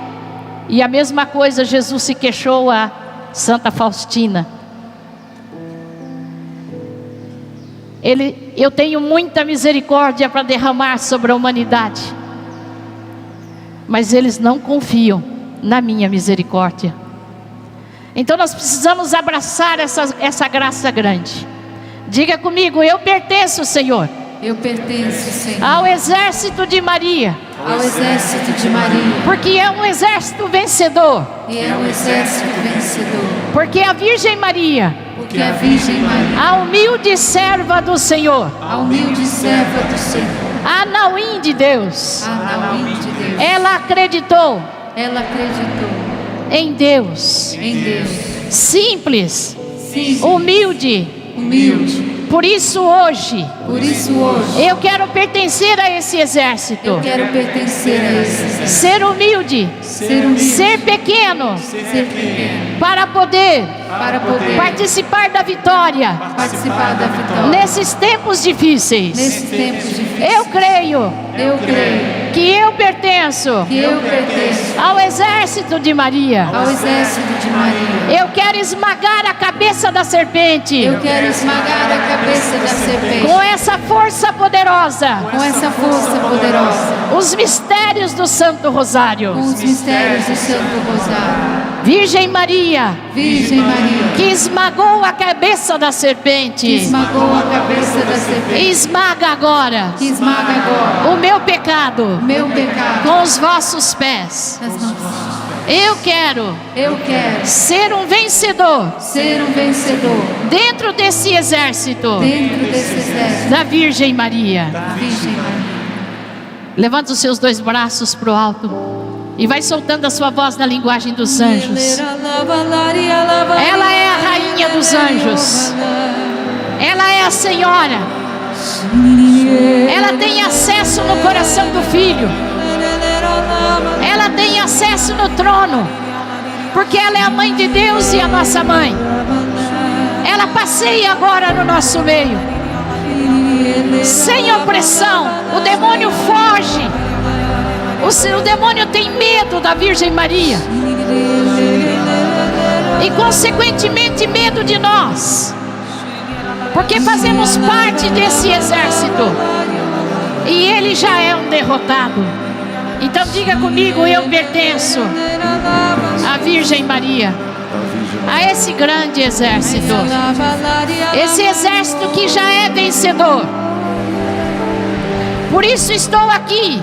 E a mesma coisa Jesus se queixou a Santa Faustina. Eu tenho muita misericórdia para derramar sobre a humanidade, mas eles não confiam na minha misericórdia. Então nós precisamos abraçar essa graça grande. Diga comigo: eu pertenço, Senhor. Eu pertenço, Senhor, ao exército de Maria. Ao exército de Maria. Porque é um exército vencedor. E é um exército vencedor. Porque a Virgem Maria, porque a Virgem Maria, a humilde serva do Senhor, a humilde serva do Senhor, a Nauim de Deus, a Nauim de Deus, ela acreditou em Deus. Em Deus. Simples, Sim. humilde. Por isso hoje, eu quero pertencer a esse exército. Eu quero pertencer a esse exército. Ser humilde, ser pequeno, para poder participar da vitória, nesses tempos difíceis. Eu creio que eu pertenço ao exército de Maria. Eu quero esmagar a cabeça da serpente. Com essa força poderosa. Os mistérios do Santo Rosário. Virgem Maria, que esmagou a cabeça da serpente, esmaga agora o meu pecado com os vossos pés. Eu quero ser um vencedor dentro desse exército da Virgem Maria. Levanta os seus dois braços para o alto e vai soltando a sua voz na linguagem dos anjos. Ela é a rainha dos anjos. Ela é a Senhora. Ela tem acesso no coração do Filho. Ela tem acesso no trono, porque ela é a mãe de Deus e a nossa mãe. Ela passeia agora no nosso meio, sem opressão. O demônio foge. O demônio tem medo da Virgem Maria e consequentemente medo de nós, porque fazemos parte desse exército e ele já é um derrotado. Então diga comigo: eu pertenço à Virgem Maria, a esse grande exército, esse exército que já é vencedor. Por isso estou aqui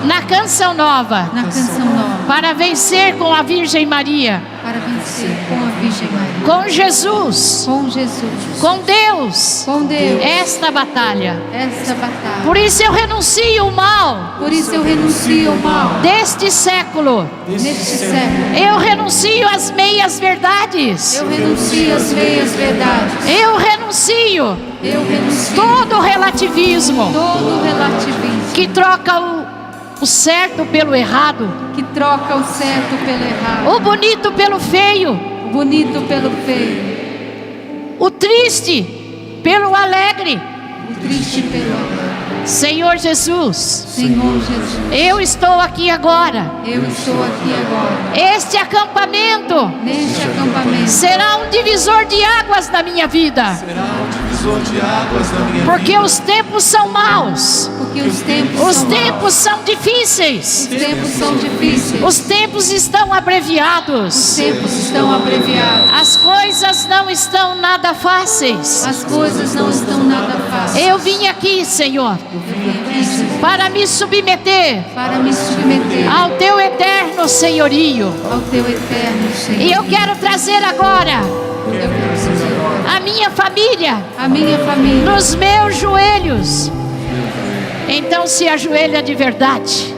na canção nova, para vencer com a Virgem Maria, com Jesus, com Deus, esta batalha. Por isso eu renuncio o mal deste século. Eu renuncio às meias verdades. Eu renuncio Eu renuncio todo relativismo todo relativismo que troca o certo pelo errado, que troca o certo pelo errado, o bonito pelo feio, o bonito pelo feio, o triste pelo alegre. o triste pelo amor. Senhor Jesus, Senhor Jesus, eu estou aqui agora. eu estou aqui agora. Este acampamento Neste acampamento será um divisor de águas na minha vida, Será um divisor de águas na minha porque vida. os tempos são maus, porque os tempos os são tempos são difíceis, maus. Os tempos são difíceis. os tempos estão Os abreviados, tempos estão abreviados. as coisas não estão nada fáceis. As coisas não estão nada fáceis. Eu vim aqui, Senhor, Eu vim aqui, Jesus, para me submeter para me submeter ao Teu eterno senhorio. ao Teu eterno Senhor. E eu quero trazer agora Eu quero trazer agora a minha família a minha família nos meus joelhos. Então se ajoelha de verdade.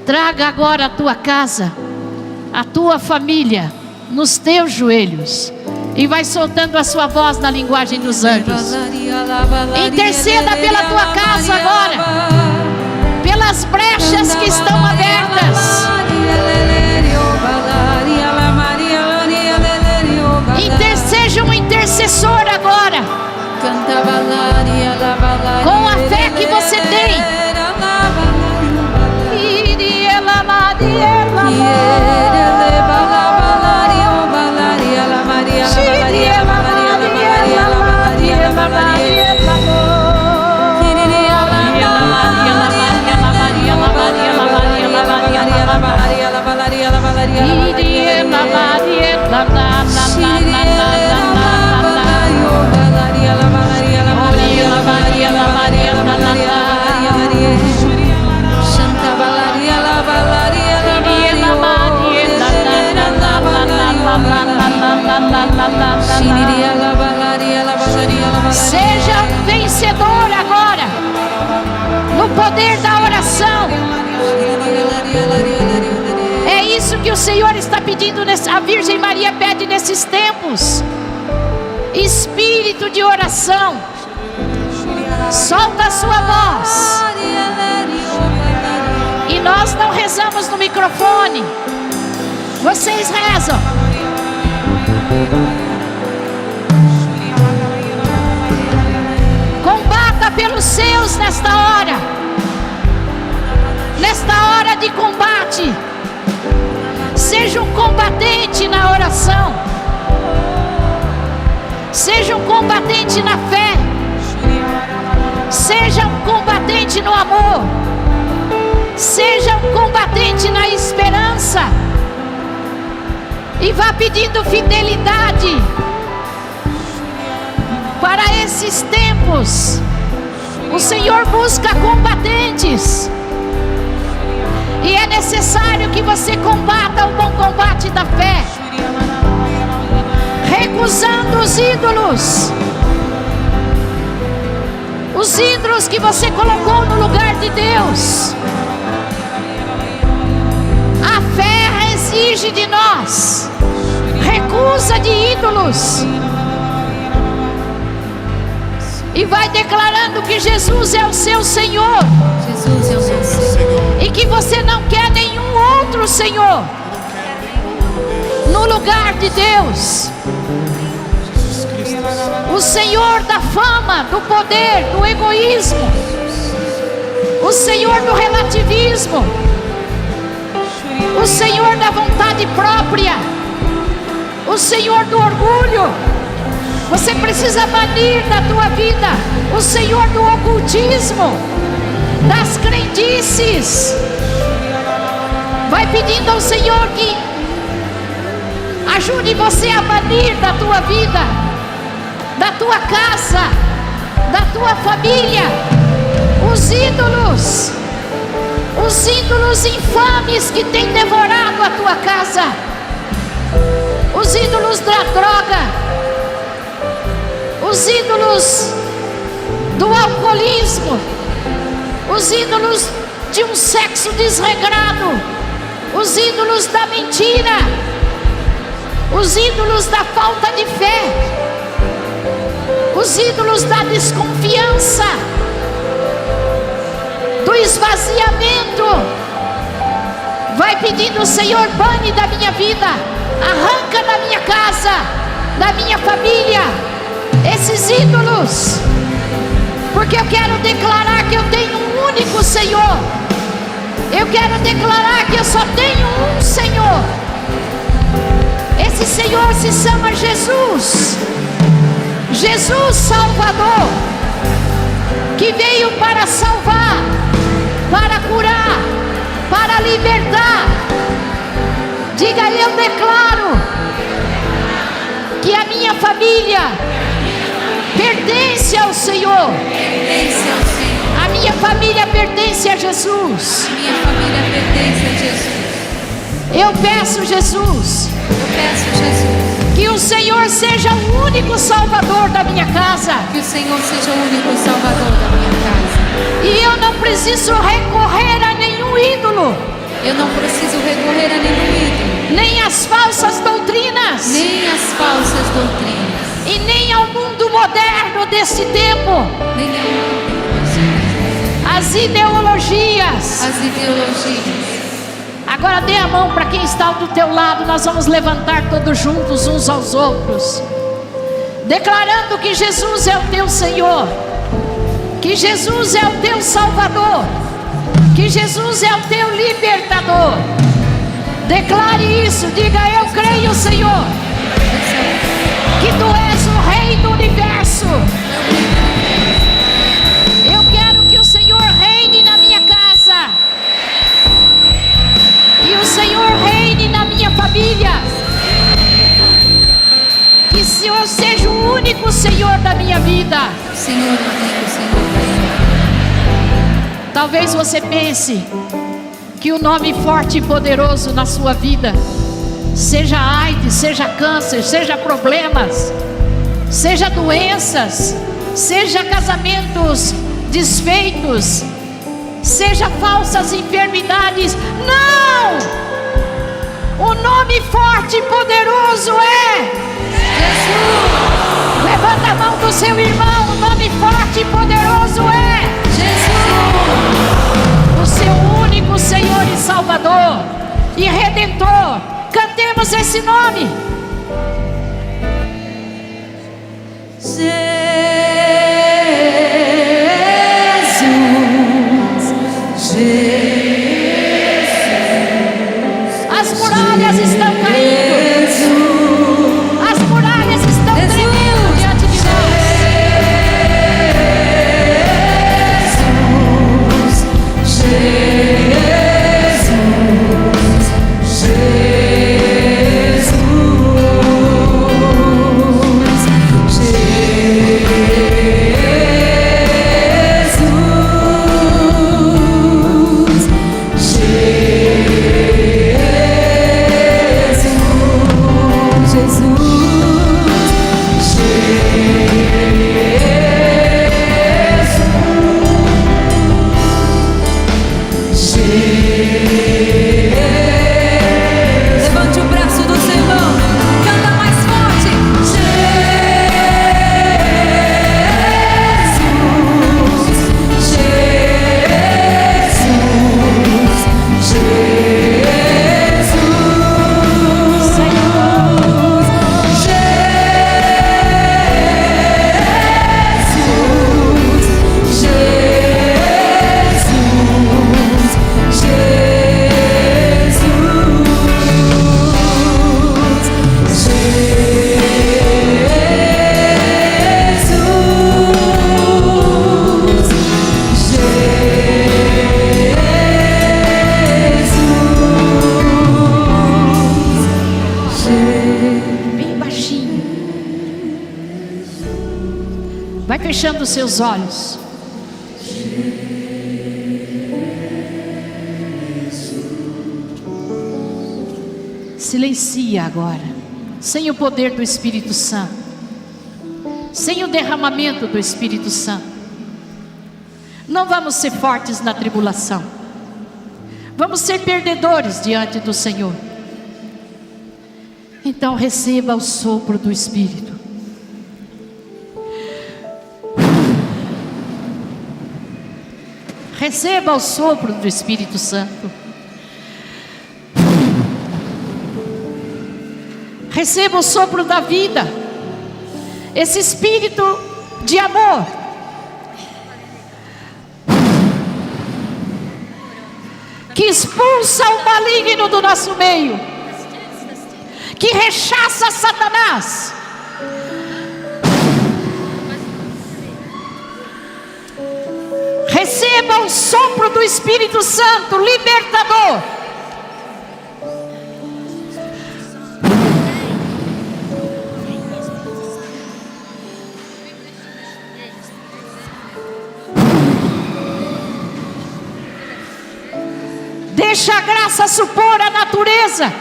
Traga agora a tua casa, a tua família nos teus joelhos. E vai soltando a sua voz na linguagem dos anjos. Interceda pela tua casa agora, pelas brechas que estão abertas. Seja um intercessor agora, com a fé que você tem. Seja vencedor agora, no poder da oração. É isso que o Senhor está pedindo, a Virgem Maria pede nesses tempos. Espírito de oração, solta a sua voz. E nós não rezamos no microfone, vocês rezam. Combata pelos seus nesta hora de combate. Seja um combatente na oração, seja um combatente na fé, seja um combatente no amor, seja um combatente na esperança. E vá pedindo fidelidade para esses tempos. O Senhor busca combatentes, e é necessário que você combata o bom combate da fé, recusando os ídolos que você colocou no lugar de Deus. A fé exige de nós recusa de ídolos. E vai declarando que Jesus é o seu Senhor. Jesus é o seu Senhor. E que você não quer nenhum outro Senhor no lugar de Deus. O Senhor da fama, do poder, do egoísmo. O Senhor do relativismo. O Senhor da vontade própria. O Senhor do orgulho. Você precisa banir da tua vida o Senhor do ocultismo, das crendices. Vai pedindo ao Senhor que ajude você a banir da tua vida, da tua casa, da tua família, os ídolos infames que têm devorado a tua casa, os ídolos da droga, os ídolos do alcoolismo, os ídolos de um sexo desregrado, os ídolos da mentira, os ídolos da falta de fé, os ídolos da desconfiança, do esvaziamento. Vai pedindo: Senhor, bane da minha vida, arranca da minha casa, da minha família, esses ídolos, porque eu quero declarar que eu tenho um único Senhor. Eu quero declarar que eu só tenho um Senhor. Esse Senhor se chama Jesus. Jesus Salvador, que veio para salvar, para curar, para libertar. Diga: eu declaro que a minha família pertence ao Senhor. A minha família pertence a Jesus. Minha família pertence a Jesus. Eu peço, Jesus, que o Senhor seja o único Salvador da minha casa. Que o Senhor seja o único Salvador da minha casa. E eu não preciso recorrer a nenhum ídolo. Eu não preciso recorrer a nenhum ídolo. Nem às falsas doutrinas. Nem às falsas doutrinas. E nem ao mundo moderno desse tempo. Nem ao as ideologias. As ideologias. Agora dê a mão para quem está do teu lado. Nós vamos levantar todos juntos uns aos outros, declarando que Jesus é o teu Senhor, que Jesus é o teu Salvador, que Jesus é o teu libertador. Declare isso, diga: eu creio, Senhor, que tu és o Rei do universo. Eu quero que o Senhor reine na minha casa, que o Senhor reine na minha família, que o Senhor seja o único Senhor da minha vida. Senhor, o único Senhor da minha vida. Talvez você pense que o nome forte e poderoso na sua vida seja AIDS, seja câncer, seja problemas, seja doenças, seja casamentos desfeitos, seja falsas enfermidades. Não! O nome forte e poderoso é Jesus. Levanta a mão do seu irmão. O nome forte e poderoso é Jesus, o seu único Senhor e Salvador e Redentor. Cantemos esse nome. As muralhas estão caindo. As muralhas estão tremendo diante de Levante o braço do seu irmão. Canta mais forte. bem baixinho. Vai fechando os seus olhos. Silencia agora. Sem o poder do Espírito Santo, sem o derramamento do Espírito Santo, não vamos ser fortes na tribulação. Vamos ser perdedores diante do Senhor. Então receba o sopro do Espírito. Receba o sopro do Espírito Santo. Receba o sopro da vida. Esse espírito de amor. Que expulsa o maligno do nosso meio. Que rechaça Satanás. Receba o sopro do Espírito Santo, libertador. Deixa a graça supor a natureza.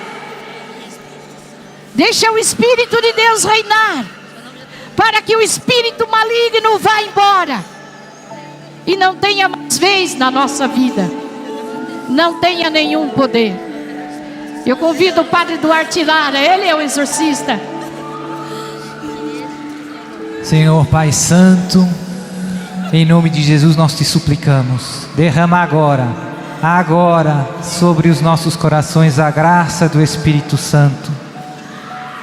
Deixa o Espírito de Deus reinar, para que o espírito maligno vá embora e não tenha mais vez na nossa vida, não tenha nenhum poder. Eu convido o Padre Duarte Lara, ele é o exorcista. Senhor Pai Santo, em nome de Jesus nós te suplicamos, derrama agora sobre os nossos corações a graça do Espírito Santo.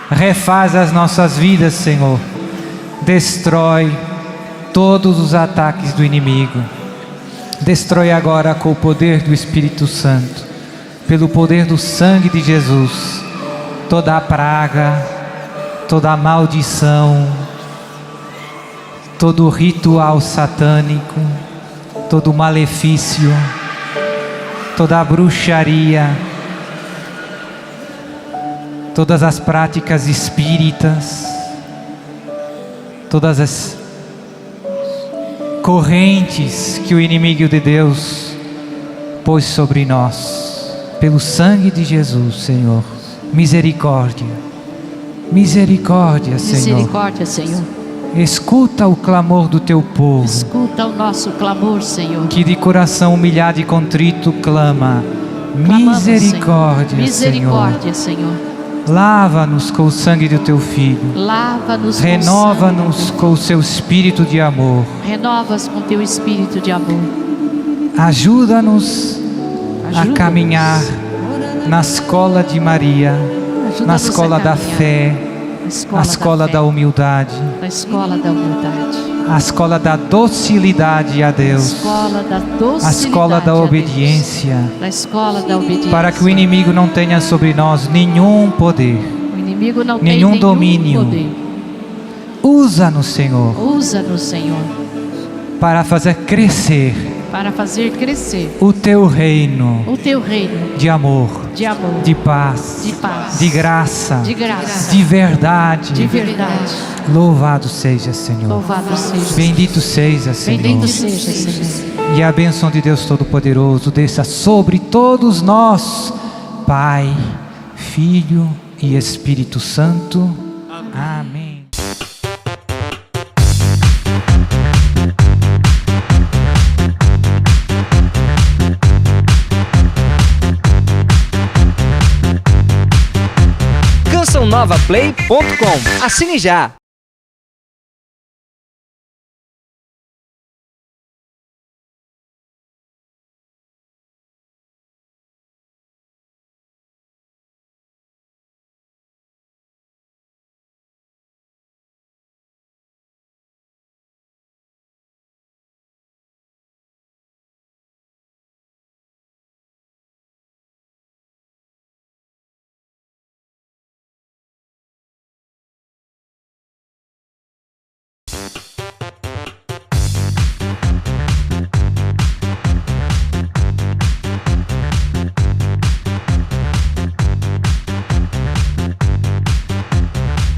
Refaz as nossas vidas, Senhor. Destrói todos os ataques do inimigo. Destrói agora com o poder do Espírito Santo, pelo poder do sangue de Jesus, toda a praga, toda a maldição, todo o ritual satânico, todo o malefício, toda a bruxaria, todas as práticas espíritas, todas as correntes que o inimigo de Deus pôs sobre nós, pelo sangue de Jesus, Senhor. Misericórdia, misericórdia, Senhor. Misericórdia, Senhor. Escuta o clamor do teu povo. Escuta o nosso clamor, Senhor. Que de coração humilhado e contrito clama. Clamamos, Misericórdia, Senhor. Misericórdia, Senhor. Lava-nos com o sangue do teu Filho. Lava-nos. Renova-nos com o seu espírito de amor. Renova-nos com teu espírito de amor. Ajuda-nos a caminhar na escola de Maria, na escola da fé, a escola da humildade, na escola da humildade, a escola da docilidade a Deus, a escola da obediência, na escola da obediência, para que o inimigo não tenha sobre nós nenhum poder, o inimigo não nenhum tem domínio. poder. Usa-nos, Senhor, Usa-nos, Senhor, para fazer crescer o teu reino, de amor, de paz, de graça, de verdade. Louvado seja, Senhor. Louvado seja. Bendito seja, Senhor. Bendito seja, Senhor. E a bênção de Deus Todo-Poderoso desça sobre todos nós, Pai, Filho e Espírito Santo. Amém. CançãoNovaPlay.com. Assine já!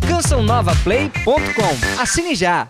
CançãoNovaPlay.com. Assine já!